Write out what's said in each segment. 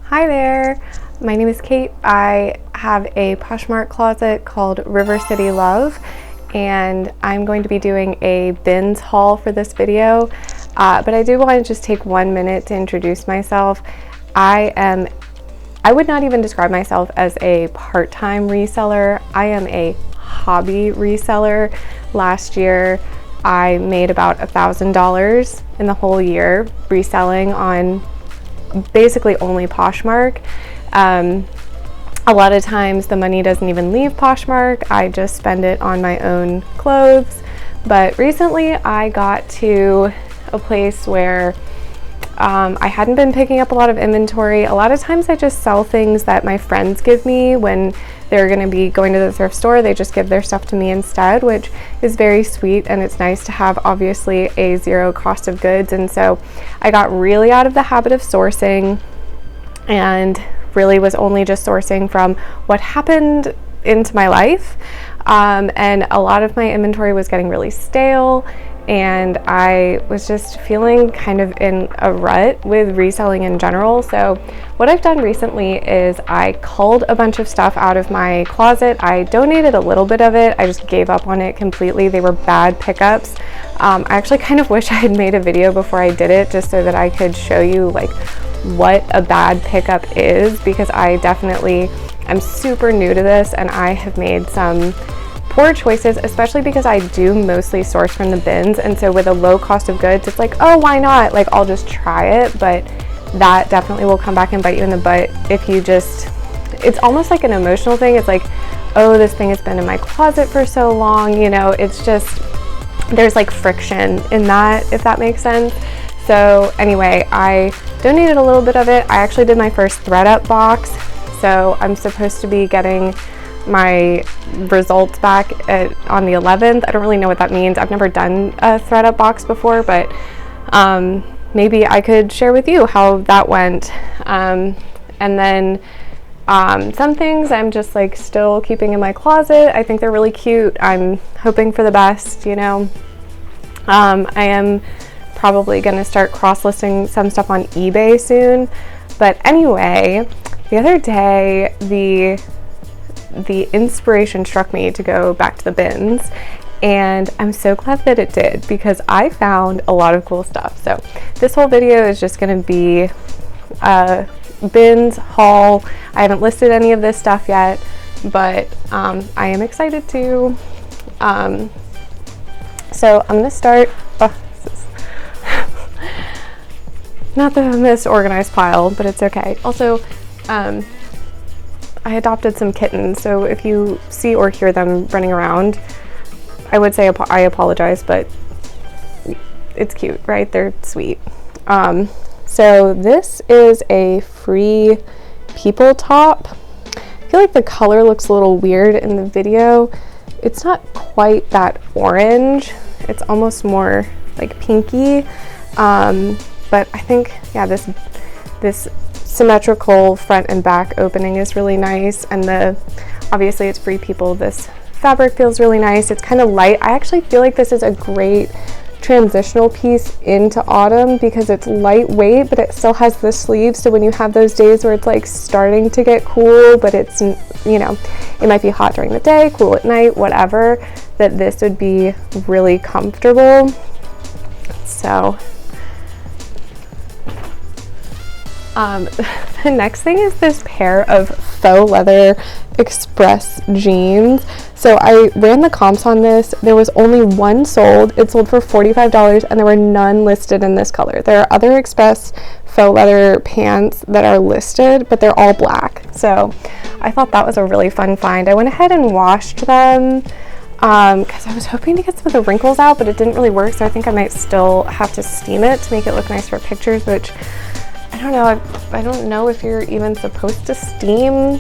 Hi there, my name is Kate. I have a Poshmark closet called River City Love, and I'm going to be doing a bins haul for this video, but I do want to just take 1 minute to introduce myself. I would not even describe myself as a part-time reseller. I am a hobby reseller. Last year I made about $1,000 in the whole year reselling on basically only Poshmark. A lot of times the money doesn't even leave Poshmark. I just spend it on my own clothes. But recently I got to a place where I hadn't been picking up a lot of inventory. A lot of times I just sell things that my friends give me when they're going to be going to the thrift store. They just give their stuff to me instead, which is very sweet, and it's nice to have obviously a zero cost of goods. And so I got really out of the habit of sourcing and really was only just sourcing from what happened into my life. And a lot of my inventory was getting really stale, and I was just feeling kind of in a rut with reselling in general. So what I've done recently is I culled a bunch of stuff out of my closet. I donated a little bit of it. I just gave up on it completely. They were bad pickups. I actually kind of wish I had made a video before I did it, just so that I could show you like what a bad pickup is, because I definitely am super new to this and I have made some poor choices, especially because I do mostly source from the bins. And so with a low cost of goods, it's like, oh, why not? Like, I'll just try it. But that definitely will come back and bite you in the butt if you just, it's almost like an emotional thing. It's like, oh, this thing has been in my closet for so long, you know, it's just, there's like friction in that, if that makes sense. So anyway, I donated a little bit of it. I actually did my first ThredUp box. So I'm supposed to be getting my results back on the 11th. I don't really know what that means. I've never done a ThredUp box before, but maybe I could share with you how that went. And then some things I'm just like still keeping in my closet. I think they're really cute. I'm hoping for the best, you know. I am probably going to start cross-listing some stuff on eBay soon. But anyway, the other day the inspiration struck me to go back to the bins, and I'm so glad that it did, because I found a lot of cool stuff. So this whole video is just going to be a bins haul. I haven't listed any of this stuff yet, but I am excited to. So I'm going to start. This is not the most organized pile, but it's okay. Also, I adopted some kittens, so if you see or hear them running around, I would say I apologize, but it's cute, right? They're sweet. So this is a free people top. I feel like the color looks a little weird in the video. It's not quite that orange. It's almost more like pinky. But I think, yeah, this symmetrical front and back opening is really nice, and obviously it's free people. This fabric feels really nice. It's kind of light. I actually feel like this is a great transitional piece into autumn because it's lightweight, but it still has the sleeves, so when you have those days where it's like starting to get cool, but it's, you know, it might be hot during the day, cool at night, whatever, that this would be really comfortable. So the next thing is this pair of faux leather express jeans. So I ran the comps on this. There was only one sold. It sold for $45, and there were none listed in this color. There are other express faux leather pants that are listed, but they're all black. So I thought that was a really fun find. I went ahead and washed them because I was hoping to get some of the wrinkles out, but it didn't really work. So I think I might still have to steam it to make it look nice for pictures, which I don't know. I don't know if you're even supposed to steam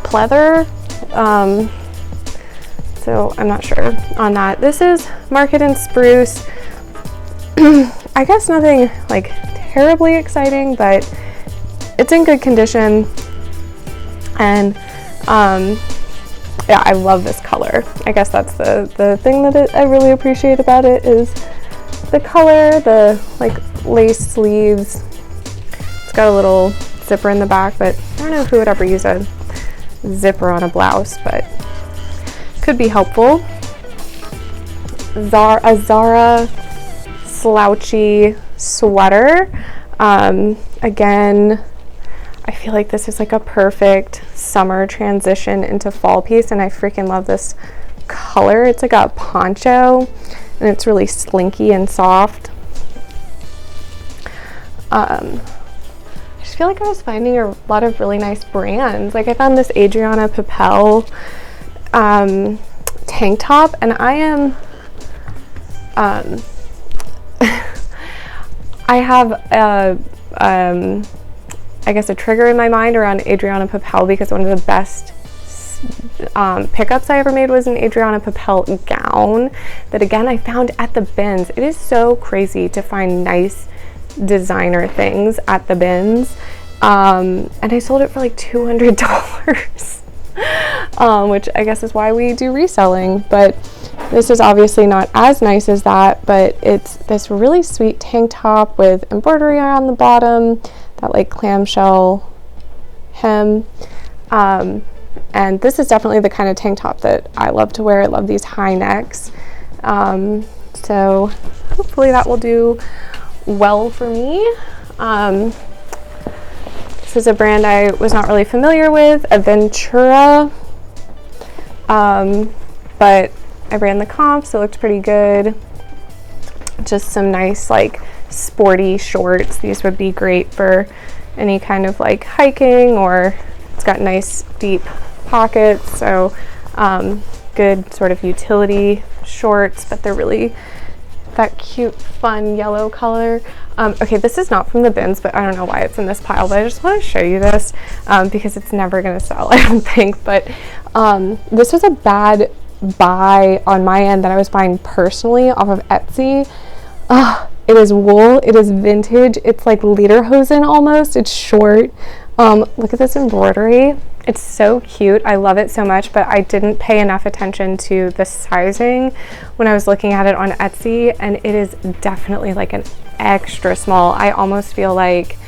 pleather. So I'm not sure on that. This is Market and Spruce. I guess nothing like terribly exciting, but it's in good condition. And yeah, I love this color. I guess that's the thing that I really appreciate about it is the color, the like lace sleeves. It's got a little zipper in the back, but I don't know who would ever use a zipper on a blouse, but could be helpful. A Zara slouchy sweater. Again, I feel like this is like a perfect summer transition into fall piece, and I freaking love this color. It's like a poncho, and it's really slinky and soft. I just feel like I was finding a lot of really nice brands. Like I found this Adrianna Papell tank top, and I am I have I guess a trigger in my mind around Adrianna Papell, because one of the best pickups I ever made was an Adrianna Papell gown that, again, I found at the bins. It is so crazy to find nice designer things at the bins, and I sold it for like $200, which I guess is why we do reselling. But this is obviously not as nice as that, but it's this really sweet tank top with embroidery on the bottom, that like clamshell hem, and this is definitely the kind of tank top that I love to wear. I love these high necks, so hopefully that will do well for me. This is a brand I was not really familiar with, Aventura, but I ran the comp, so it looked pretty good. Just some nice like sporty shorts. These would be great for any kind of like hiking, or it's got nice deep pockets, so good sort of utility shorts, but they're really that cute fun yellow color. Okay, this is not from the bins, but I don't know why it's in this pile, but I just want to show you this because it's never going to sell, I don't think. But this was a bad buy on my end that I was buying personally off of Etsy. It is wool, it is vintage, it's like lederhosen almost, it's short. Look at this embroidery. It's so cute. I love it so much, but I didn't pay enough attention to the sizing when I was looking at it on Etsy, and it is definitely like an extra small. I almost feel like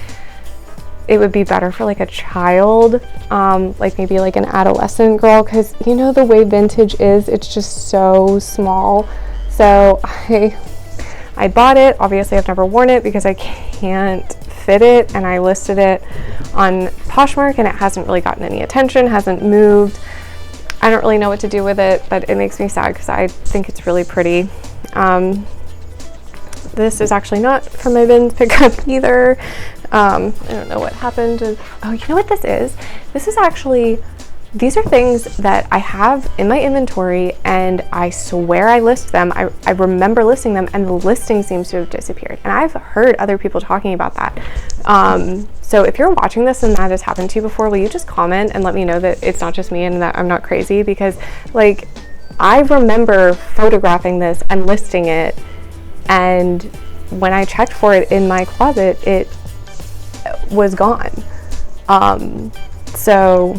it would be better for like a child, like maybe like an adolescent girl, because you know the way vintage is, it's just so small. So I bought it. Obviously I've never worn it because I can't fit it, and I listed it on Poshmark and it hasn't really gotten any attention, hasn't moved. I don't really know what to do with it, but it makes me sad because I think it's really pretty. This is actually not from my bins pickup either. I don't know what happened. Oh, you know what this is? This is actually, these are things that I have in my inventory, and I swear I list them. I remember listing them, and the listing seems to have disappeared. And I've heard other people talking about that. So if you're watching this and that has happened to you before, will you just comment and let me know that it's not just me and that I'm not crazy? Because like, I remember photographing this and listing it, and when I checked for it in my closet, it was gone. So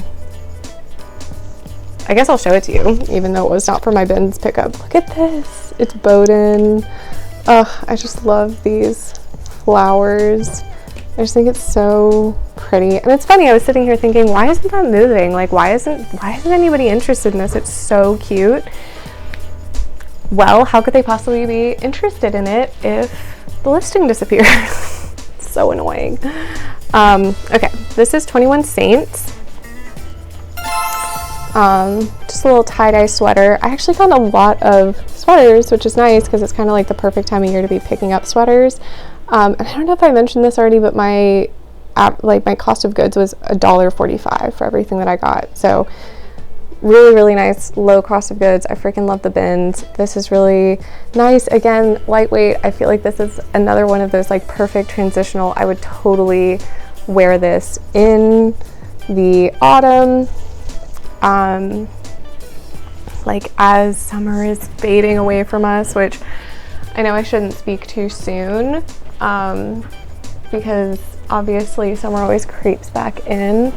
I guess I'll show it to you, even though it was not for my bins pickup. Look at this. It's Bowden. Oh, I just love these flowers. I just think it's so pretty. And it's funny, I was sitting here thinking, why isn't that moving? Like, why isn't anybody interested in this? It's so cute. Well, how could they possibly be interested in it if the listing disappeared? So annoying. Okay, this is 21 Saints. Just a little tie-dye sweater. I actually found a lot of sweaters, which is nice because it's kind of like the perfect time of year to be picking up sweaters. And I don't know if I mentioned this already, but my cost of goods was $1.45 for everything that I got. So really, really nice, low cost of goods. I freaking love the bins. This is really nice. Again, lightweight. I feel like this is another one of those like perfect transitional. I would totally wear this in the autumn. Like as summer is fading away from us, which I know I shouldn't speak too soon, because obviously summer always creeps back in,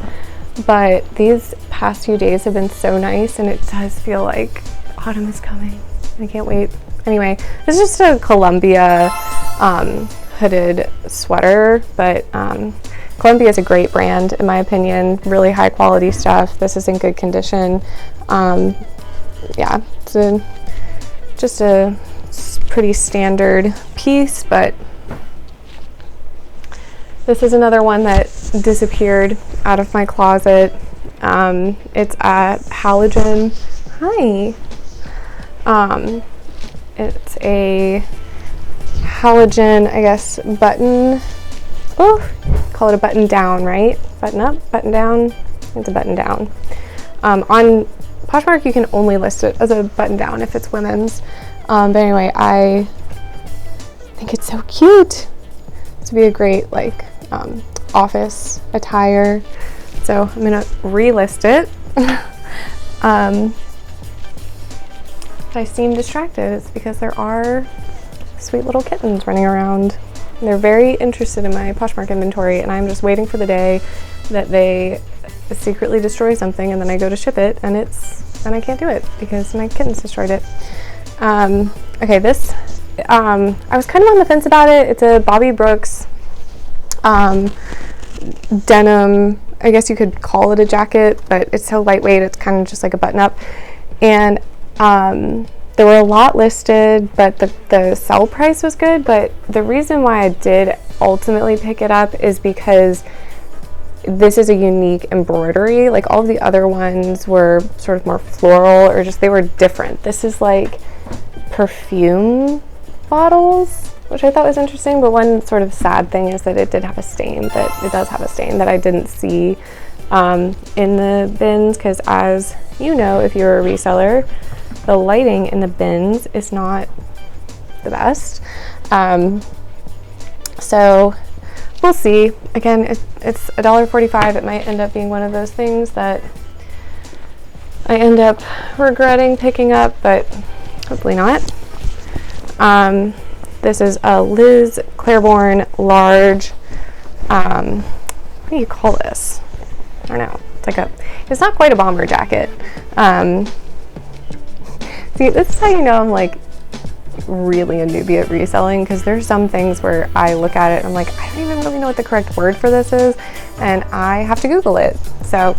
but these past few days have been so nice, and it does feel like autumn is coming. I can't wait. Anyway, this is just a Columbia hooded sweater, but Columbia is a great brand in my opinion, really high quality stuff. This is in good condition. Yeah, it's just a pretty standard piece, but this is another one that disappeared out of my closet. It's a halogen. Hi. It's a halogen, I guess, button. Oh, call it a button down, right? Button up, button down. It's a button down. On Poshmark, you can only list it as a button down if it's women's. But anyway, I think it's so cute. This would be a great like office attire. So I'm gonna relist it. If I seem distracted, it's because there are sweet little kittens running around. They're very interested in my Poshmark inventory, and I'm just waiting for the day that they secretly destroy something, and then I go to ship it, and I can't do it because my kittens destroyed it. Okay, this I was kind of on the fence about it. It's a Bobby Brooks denim. I guess you could call it a jacket, but it's so lightweight. It's kind of just like a button up, and there were a lot listed, but the sell price was good. But the reason why I did ultimately pick it up is because this is a unique embroidery. Like all of the other ones were sort of more floral, or just they were different. This is like perfume bottles, which I thought was interesting. But one sort of sad thing is that it does have a stain that I didn't see in the bins, because as you know, if you're a reseller, the lighting in the bins is not the best. So we'll see. Again, it's $1.45. It might end up being one of those things that I end up regretting picking up, but hopefully not. This is a Liz Claiborne large, what do you call this? I don't know. It's not quite a bomber jacket. See, this is how you know I'm like really a newbie at reselling, because there's some things where I look at it and I'm like, I don't even really know what the correct word for this is, and I have to Google it. So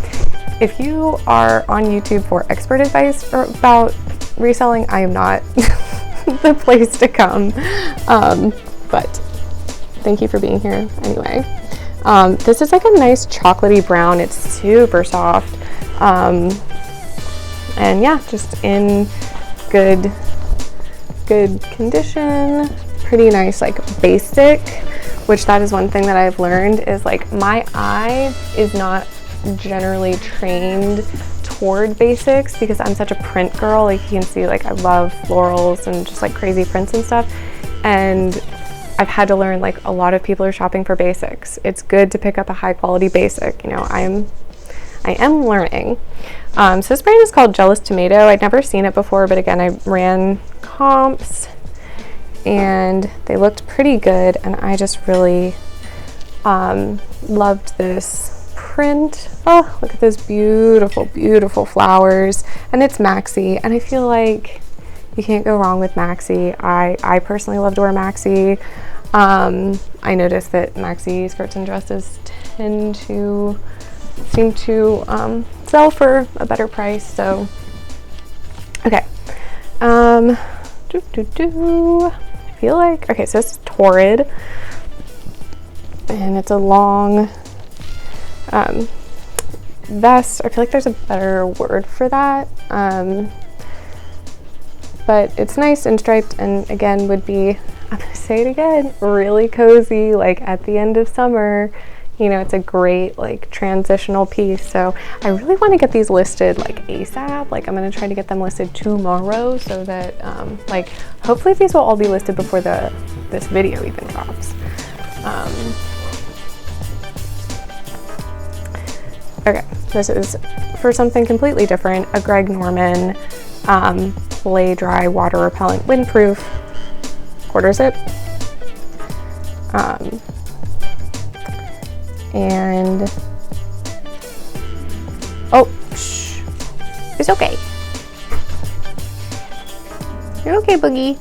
if you are on YouTube for expert advice about reselling, I am not the place to come. But thank you for being here anyway. This is like a nice chocolatey brown. It's super soft. And yeah, just in good condition. Pretty nice, like basic, which that is one thing that I've learned is like my eye is not generally trained toward basics, because I'm such a print girl. Like you can see, like I love florals and just like crazy prints and stuff, and I've had to learn like a lot of people are shopping for basics. It's good to pick up a high quality basic, you know. I am learning. So this brand is called Jealous Tomato. I'd never seen it before, but again, I ran comps and they looked pretty good, and I just really loved this print. Oh, look at those beautiful, beautiful flowers, and it's maxi, and I feel like you can't go wrong with maxi. I personally love to wear maxi. I noticed that maxi skirts and dresses seem to sell for a better price. So okay, I feel like, okay, so this is Torrid, and it's a long vest. I feel like there's a better word for that, but it's nice and striped, and again would be, I'm gonna say it again, really cozy, like at the end of summer. You know, it's a great like transitional piece. So I really want to get these listed like ASAP. Like I'm going to try to get them listed tomorrow, so that like hopefully these will all be listed before this video even drops. Okay, this is for something completely different, a Greg Norman Play Dry Water Repellent Windproof quarter zip. And oh, shh, it's okay. You're okay, Boogie.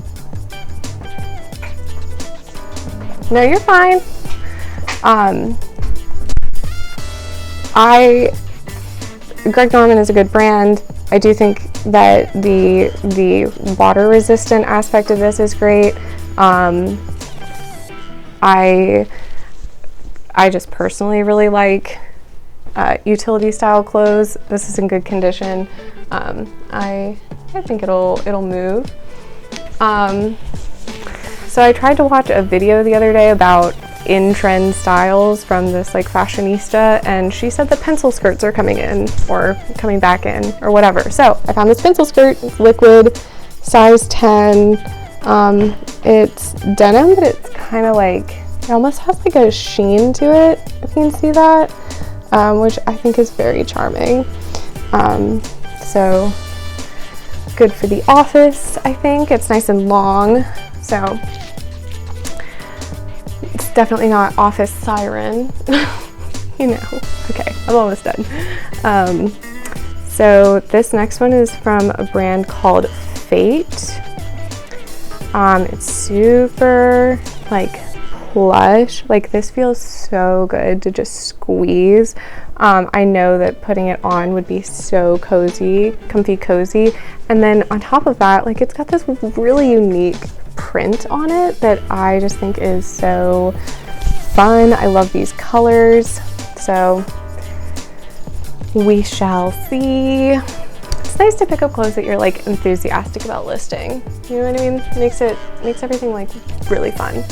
No, you're fine. Greg Norman is a good brand. I do think that the water resistant aspect of this is great. I just personally really like utility style clothes. This is in good condition. I think it'll move. So I tried to watch a video the other day about in-trend styles from this like fashionista, and she said that pencil skirts are coming in or coming back in or whatever. So I found this pencil skirt. It's liquid, size 10. It's denim, but it's kind of like, it almost has like a sheen to it, if you can see that, which I think is very charming. So good for the office, I think. It's nice and long, so it's definitely not office siren. You know. Okay, I'm almost done. So this next one is from a brand called Fate. It's super like plush. Like, this feels so good to just squeeze. I know that putting it on would be so cozy, comfy cozy. And then on top of that, like, it's got this really unique print on it that I just think is so fun. I love these colors. So we shall see. It's nice to pick up clothes that you're like enthusiastic about listing. You know what I mean? Makes everything like really fun.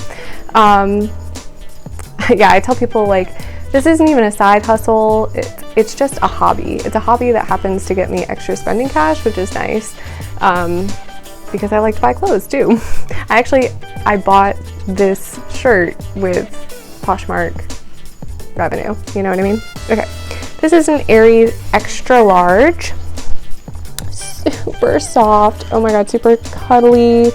Yeah, I tell people like, this isn't even a side hustle. It's just a hobby. It's a hobby that happens to get me extra spending cash, which is nice. Because I like to buy clothes too. I bought this shirt with Poshmark revenue. You know what I mean? Okay. This is an Aerie extra large. Super soft. Oh my god, super cuddly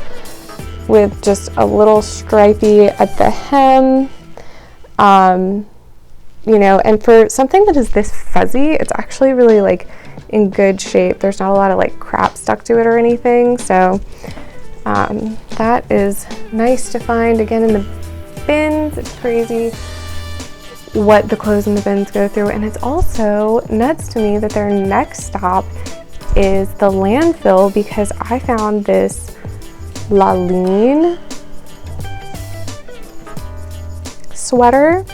with just a little stripey at the hem. You know, and for something that is this fuzzy, it's actually really like in good shape. There's not a lot of like crap stuck to it or anything. So that is nice to find. Again, in the bins, it's crazy what the clothes in the bins go through. And it's also nuts to me that their next stop is the landfill, because I found this Laline sweater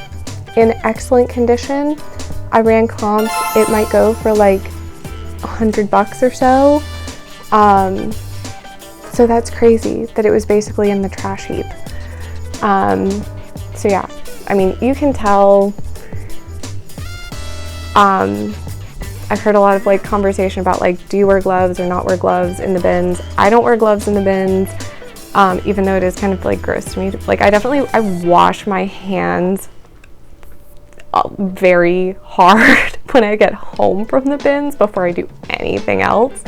in excellent condition. I ran comps. It might go for like $100 or so. So that's crazy that it was basically in the trash heap. So yeah, I mean, you can tell. I've heard a lot of like conversation about like, do you wear gloves or not wear gloves in the bins? I don't wear gloves in the bins, even though it is kind of like gross to me. Like, I wash my hands very hard when I get home from the bins before I do anything else.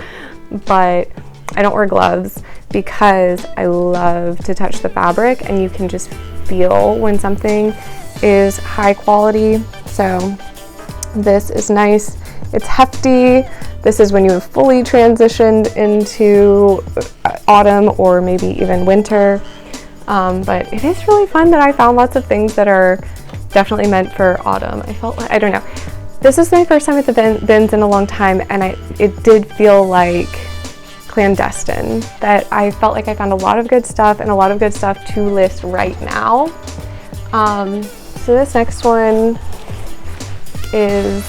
But I don't wear gloves because I love to touch the fabric, and you can just feel when something is high quality. So this is nice. It's hefty. This is when you have fully transitioned into autumn or maybe even winter. But it is really fun that I found lots of things that are definitely meant for autumn. I felt like, I don't know. This is my first time at the bins in a long time, and it did feel like clandestine, that I felt like I found a lot of good stuff and a lot of good stuff to list right now. So this next one is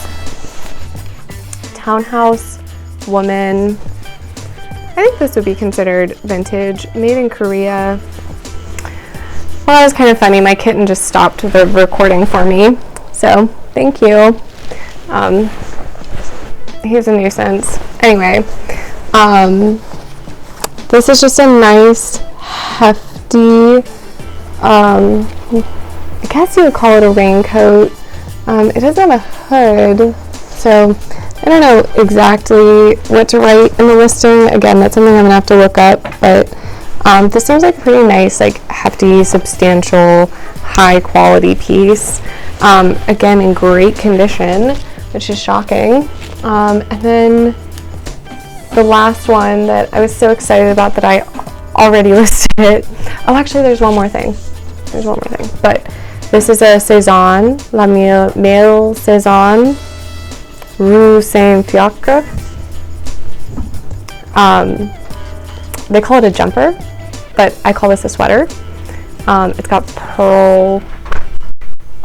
Townhouse Woman. I think this would be considered vintage, made in Korea. Well, that was kind of funny. My kitten just stopped the recording for me, so thank you. He's a nuisance. Anyway, this is just a nice, hefty, I guess you would call it a raincoat. It doesn't have a hood, so I don't know exactly what to write in the listing. Again, that's something I'm gonna have to look up, but this seems like a pretty nice, like hefty, substantial, high quality piece. Again, in great condition, which is shocking. And then the last one that I was so excited about that I already listed. Oh, actually, there's one more thing. But this is a Sezane, La Mille Sezane Rue Saint Fiacre. They call it a jumper, but I call this a sweater. It's got pearl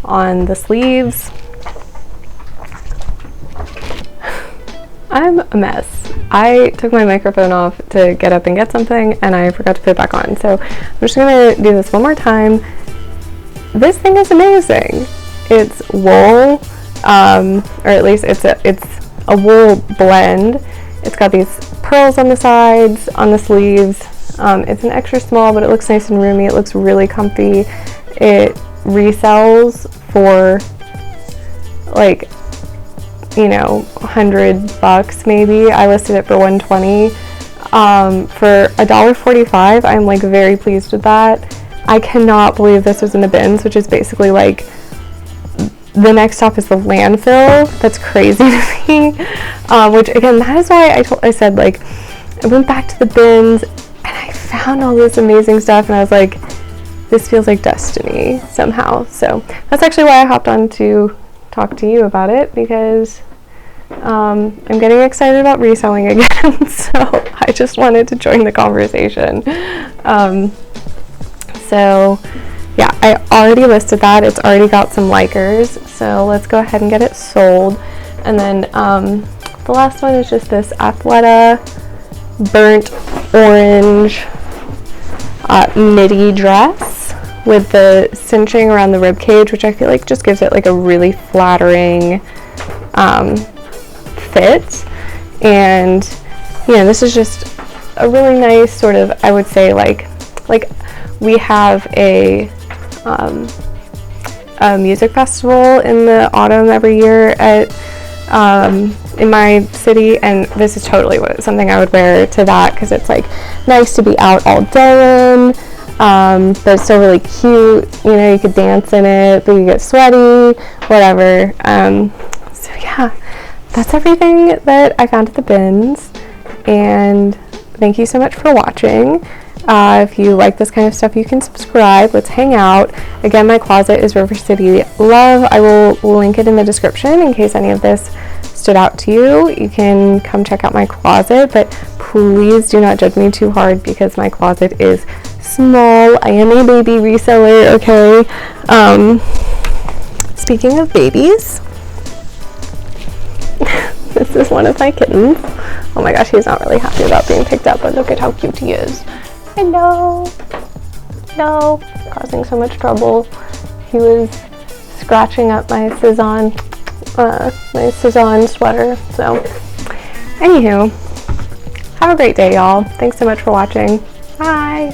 on the sleeves. I'm a mess. I took my microphone off to get up and get something, and I forgot to put it back on. So I'm just gonna do this one more time. This thing is amazing. It's wool, or at least it's a wool blend. It's got these pearls on the sides, on the sleeves. It's an extra small, but it looks nice and roomy. It looks really comfy. It resells for like, you know, $100 maybe. I listed it for $120. For $1.45, I'm like very pleased with that. I cannot believe this was in the bins, which is basically like the next stop is the landfill. That's crazy to me. Which again, that is why I said, like, I went back to the bins and I found all this amazing stuff, and I was like, this feels like destiny somehow. So that's actually why I hopped on to talk to you about it, because I'm getting excited about reselling again. So I just wanted to join the conversation. So yeah, I already listed that. It's already got some likers, so let's go ahead and get it sold. And then the last one is just this Athleta burnt orange midi dress with the cinching around the rib cage, which I feel like just gives it like a really flattering fit. And you know, this is just a really nice sort of, I would say, like we have a music festival in the autumn every year at in my city, and this is totally something I would wear to that, because it's like nice to be out all day in, but it's still really cute. You know, you could dance in it, but you get sweaty, whatever. So yeah, that's everything that I found at the bins, and thank you so much for watching. If you like this kind of stuff, you can subscribe. Let's hang out. Again, my closet is River City Love. I will link it in the description in case any of this stood out to you. You can come check out my closet, but please do not judge me too hard because my closet is small. I am a baby reseller, okay? Speaking of babies, this is one of my kittens. Oh my gosh, he's not really happy about being picked up, but look at how cute he is. Hello. No, causing so much trouble. He was scratching up my Sezane sweater. So, anywho, have a great day, y'all. Thanks so much for watching. Bye.